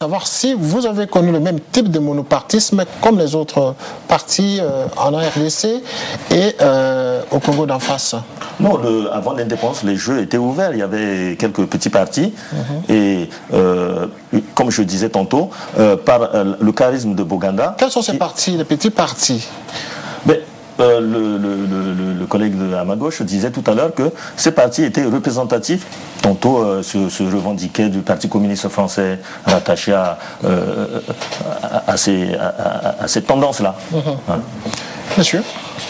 savoir si vous avez connu le même type de monopartisme comme les autres partis en RDC et au Congo d'en face. Non, avant l'indépendance, les jeux étaient ouverts. Il y avait quelques petits partis. Et comme je disais tantôt, par le charisme de Boganda... Quels sont ces partis, les petits partis? Le collègue à ma gauche disait tout à l'heure que ces partis étaient représentatifs. Tantôt se revendiquaient du Parti communiste français rattaché à ces tendances-là. Monsieur,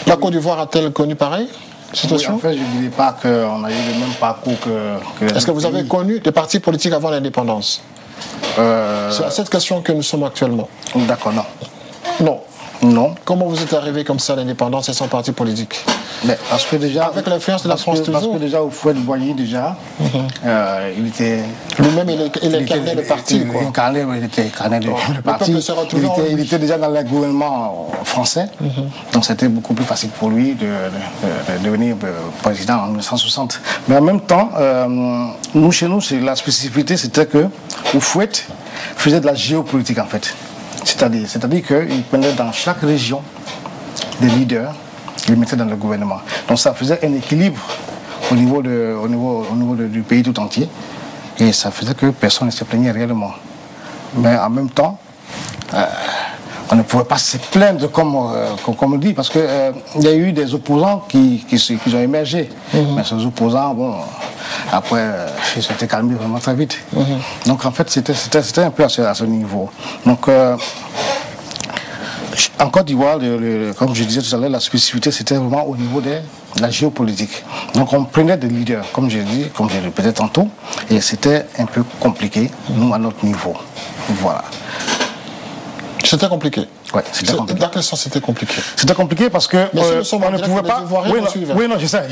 la Côte d'Ivoire a-t-elle connu pareil situation? Oui, en fait, je ne dirais pas qu'on a eu le même parcours que Est-ce que vous avez connu des partis politiques avant l'indépendance? C'est à cette question que nous sommes actuellement. D'accord, non. Non. Non. Comment vous êtes arrivé comme ça à l'indépendance et sans parti politique? Mais parce que déjà... Avec l'influence de la France toujours. Parce que déjà, au Houphouët-Boigny, déjà, il était... Lui-même, il incarnait le parti, quoi. Il incarnait le parti. Il était déjà dans le gouvernement français. Donc c'était beaucoup plus facile pour lui de devenir président en 1960. Mais en même temps, chez nous, la spécificité, c'était que Houphouët faisait de la géopolitique, en fait. C'est-à-dire qu'il prenait dans chaque région des leaders, il les mettait dans le gouvernement. Donc ça faisait un équilibre au niveau du pays tout entier. Et ça faisait que personne ne se plaignait réellement. Mais en même temps, on ne pouvait pas se plaindre comme on dit, parce qu'il y a eu des opposants qui ont émergé. Mais ces opposants, bon, après, ils s'étaient calmés vraiment très vite. Donc en fait, c'était un peu à ce niveau. Donc, en Côte d'Ivoire, comme je disais tout à l'heure, la spécificité, c'était vraiment au niveau de la géopolitique. Donc on prenait des leaders, comme j'ai répété tantôt, et c'était un peu compliqué, nous, à notre niveau. Voilà. C'était compliqué. Oui, c'était compliqué. Dans quel sens c'était compliqué? C'était compliqué parce que on ne pouvait pas. Oui, non, je sais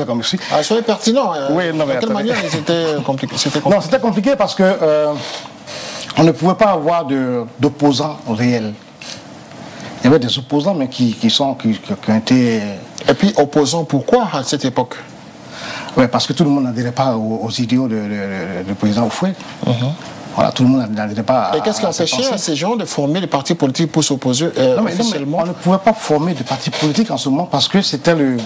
comme je suis. Soyez pertinent. Oui, non, mais de quelle manière c'était compliqué? Non, c'était compliqué parce que on ne pouvait pas avoir d'opposants réels. Il y avait des opposants, mais qui ont été. Et puis opposants, pourquoi à cette époque? Oui, parce que tout le monde n'adhérait pas aux idéaux du président Houphouët. Voilà, tout le monde n'adhérait pas. Et qu'est-ce qui empêchait à ces gens de former des partis politiques pour s'opposer officiellement? On ne pouvait pas former de partis politiques en ce moment parce que c'était lui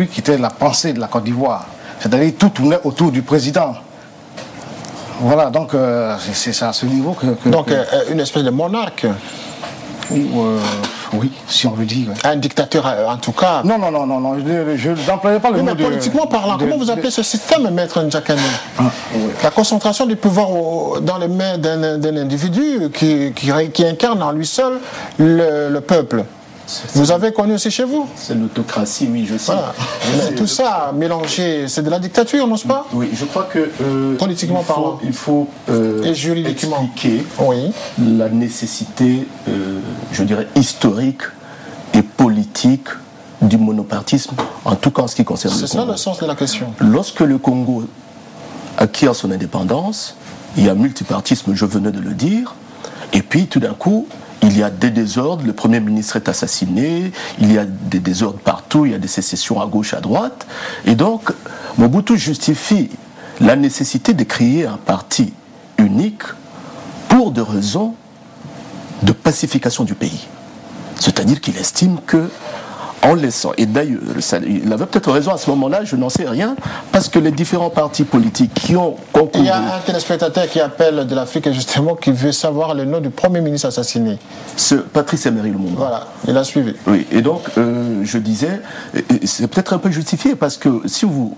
qui était la pensée de la Côte d'Ivoire. C'est-à-dire tout tournait autour du président. Voilà, donc c'est à ce niveau que... Donc une espèce de monarque. Oui, si on veut dire. Ouais. Un dictateur, en tout cas. Non, je n'employais pas le mot mais politiquement parlant, comment vous appelez ce système, Maître N'Djamena? La concentration du pouvoir dans les mains d'un individu qui incarne en lui seul le peuple. Vous avez connu aussi chez vous? C'est l'autocratie, oui, je sais. Voilà. Mais tout ça mélangé, c'est de la dictature, n'est-ce pas? Oui, je crois que politiquement parlant, il faut et juridiquement expliquer la nécessité, je dirais, historique et politique du monopartisme, en tout cas en ce qui concerne le Congo. C'est ça le sens de la question. Lorsque le Congo acquiert son indépendance, il y a multipartisme, je venais de le dire, et puis tout d'un coup, il y a des désordres, le Premier ministre est assassiné, il y a des désordres partout, il y a des sécessions à gauche, à droite. Et donc, Mobutu justifie la nécessité de créer un parti unique pour des raisons de pacification du pays. C'est-à-dire qu'il estime que, en laissant, et d'ailleurs, il avait peut-être raison à ce moment-là, je n'en sais rien, parce que les différents partis politiques qui ont concouru... Il y a un téléspectateur qui appelle de l'Afrique, justement, qui veut savoir le nom du Premier ministre assassiné. Patrice Emery Lumumba. Voilà, il a suivi. Oui, et donc, je disais, c'est peut-être un peu justifié, parce que si vous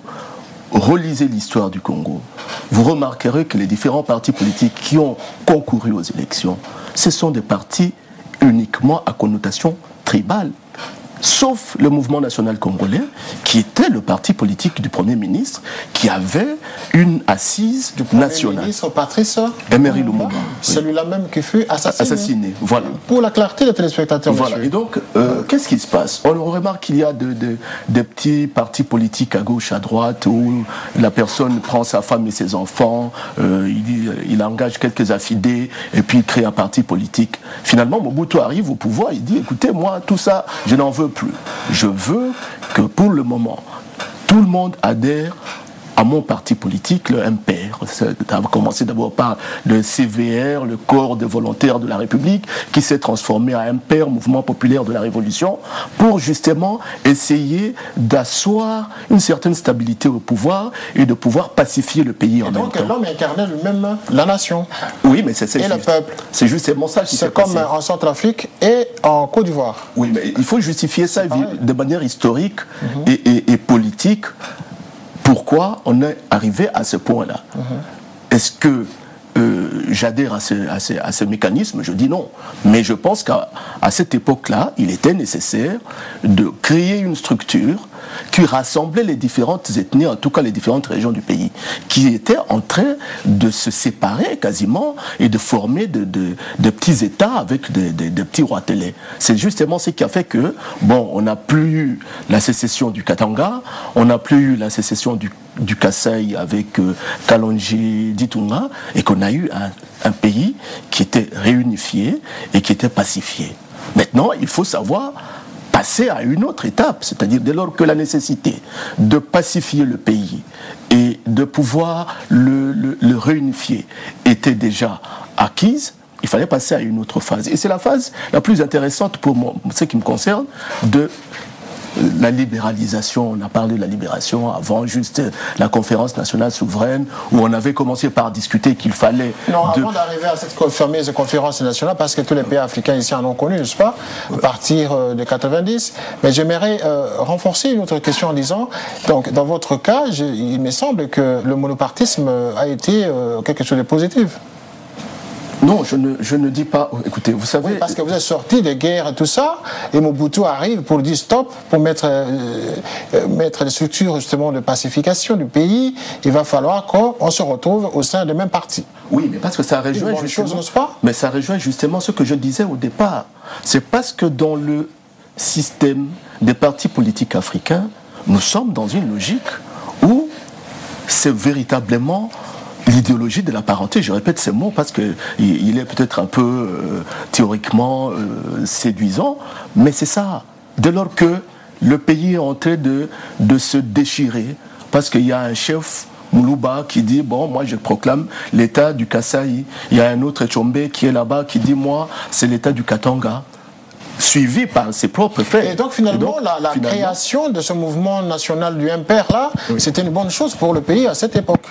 relisez l'histoire du Congo, vous remarquerez que les différents partis politiques qui ont concouru aux élections, ce sont des partis uniquement à connotation tribale. Sauf le mouvement national congolais, qui était le parti politique du Premier ministre, qui avait une assise nationale. Le Premier ministre Patrice Emery Lumumba. Celui-là même qui fut assassiné. Voilà. Pour la clarté des téléspectateurs. Voilà. Monsieur. Et donc, qu'est-ce qui se passe? On remarque qu'il y a des petits partis politiques à gauche, à droite, où la personne prend sa femme et ses enfants, il engage quelques affidés, et puis il crée un parti politique. Finalement, Mobutu arrive au pouvoir, il dit, écoutez, moi, tout ça, je n'en veux plus. Je veux que pour le moment, tout le monde adhère à mon parti politique, le MPR. guerre. Ça a commencé d'abord par le CVR, le Corps des volontaires de la République, qui s'est transformé en MPR, Mouvement populaire de la Révolution, pour justement essayer d'asseoir une certaine stabilité au pouvoir et de pouvoir pacifier le pays en même temps. Donc l'homme incarnait lui-même la nation. Oui, mais c'est le peuple. C'est justement ça qui s'est passé. C'est comme en Centrafrique et en Côte d'Ivoire. Oui, mais il faut justifier ça de manière historique et politique. Pourquoi on est arrivé à ce point-là? Est-ce que j'adhère à ce mécanisme? Je dis non. Mais je pense qu'à cette époque-là, il était nécessaire de créer une structure qui rassemblait les différentes ethnies, en tout cas les différentes régions du pays, qui étaient en train de se séparer quasiment et de former de petits États avec des petits roitelets. C'est justement ce qui a fait que, bon, on n'a plus eu la sécession du Katanga, on n'a plus eu la sécession du Kasaï avec Kalonji Ditunga, et qu'on a eu un pays qui était réunifié et qui était pacifié. Maintenant, il faut savoir passer à une autre étape, c'est-à-dire dès lors que la nécessité de pacifier le pays et de pouvoir le réunifier était déjà acquise, il fallait passer à une autre phase. Et c'est la phase la plus intéressante pour moi, ce qui me concerne, de la libéralisation. On a parlé de la libération avant juste la conférence nationale souveraine, où on avait commencé par discuter qu'il fallait... Non, avant d'arriver à cette fameuse conférence nationale, parce que tous les pays africains ici en ont connu, n'est-ce pas, à partir de 90. Mais j'aimerais renforcer une autre question en disant, donc dans votre cas, il me semble que le monopartisme a été quelque chose de positif. Non, je ne dis pas... Écoutez, vous savez... Oui, parce que vous êtes sorti des guerres et tout ça, et Mobutu arrive pour dire stop, pour mettre des structures justement de pacification du pays. Il va falloir qu'on se retrouve au sein des mêmes partis. Oui, mais parce que ça rejoint mais ça rejoint justement ce que je disais au départ. C'est parce que dans le système des partis politiques africains, nous sommes dans une logique où c'est véritablement l'idéologie de la parenté. Je répète ces mots parce qu'il est peut-être un peu théoriquement séduisant, mais c'est ça. Dès lors que le pays est en train de se déchirer, parce qu'il y a un chef Moulouba qui dit, bon, moi je proclame l'état du Kasaï, il y a un autre Tchombe qui est là-bas qui dit, moi c'est l'état du Katanga, suivi par ses propres faits. Et donc finalement, la création de ce mouvement national du MPR là, c'était une bonne chose pour le pays à cette époque.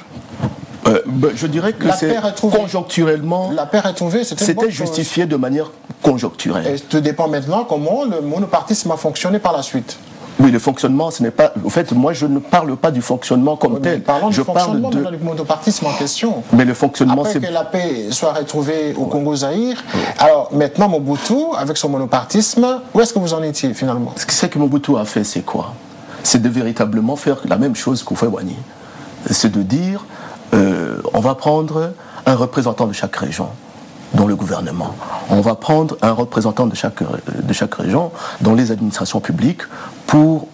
Je dirais que c'est conjoncturellement, la paix retrouvée, c'était justifié de manière conjoncturelle. Et tout dépend maintenant comment le monopartisme a fonctionné par la suite. Oui, le fonctionnement, ce n'est pas... En fait, moi, je ne parle pas du fonctionnement comme tel. Parlons du fonctionnement du monopartisme en question. Mais le fonctionnement, après que la paix soit retrouvée au Congo-Zaïre, alors maintenant, Mobutu, avec son monopartisme, où est-ce que vous en étiez finalement? Ce que Mobutu a fait, c'est quoi? C'est de véritablement faire la même chose qu'Houphouët-Boigny. C'est de dire... on va prendre un représentant de chaque région dans le gouvernement. On va prendre un représentant de chaque région dans les administrations publiques pour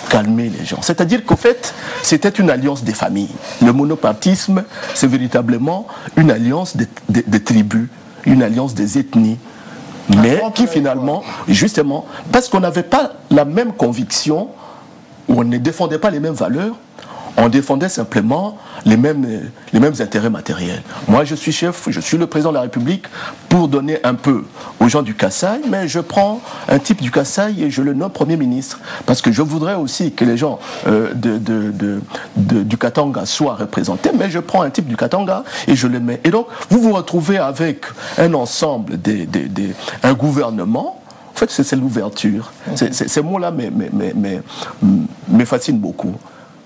calmer les gens. C'est-à-dire qu'au fait, c'était une alliance des familles. Le monopartisme, c'est véritablement une alliance des tribus, une alliance des ethnies, mais qui finalement, justement, parce qu'on n'avait pas la même conviction, ou on ne défendait pas les mêmes valeurs, on défendait simplement les mêmes intérêts matériels. Moi, je suis chef, je suis le président de la République pour donner un peu aux gens du Kasaï, mais je prends un type du Kasaï et je le nomme Premier ministre. Parce que je voudrais aussi que les gens du Katanga soient représentés, mais je prends un type du Katanga et je le mets. Et donc, vous vous retrouvez avec un ensemble, un gouvernement. En fait, c'est l'ouverture. Ces mots-là me fascinent beaucoup.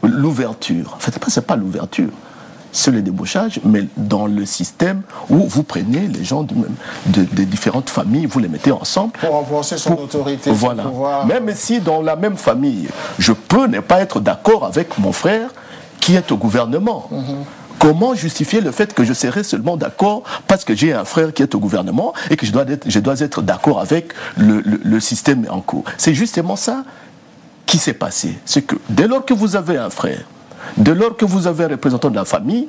L'ouverture. En fait, ce n'est pas l'ouverture, c'est le débauchage, mais dans le système où vous prenez les gens des différentes familles, vous les mettez ensemble. Pour renforcer son autorité. Voilà. Son pouvoir. Même si dans la même famille, je peux ne pas être d'accord avec mon frère qui est au gouvernement. Comment justifier le fait que je serai seulement d'accord parce que j'ai un frère qui est au gouvernement et que je dois être d'accord avec le système en cours? C'est justement ça qui s'est passé. C'est que dès lors que vous avez un frère, dès lors que vous avez un représentant de la famille,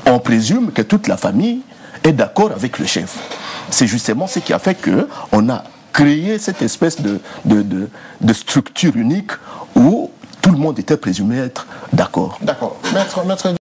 on présume que toute la famille est d'accord avec le chef. C'est justement ce qui a fait qu'on a créé cette espèce de structure unique où tout le monde était présumé être d'accord. D'accord. Maître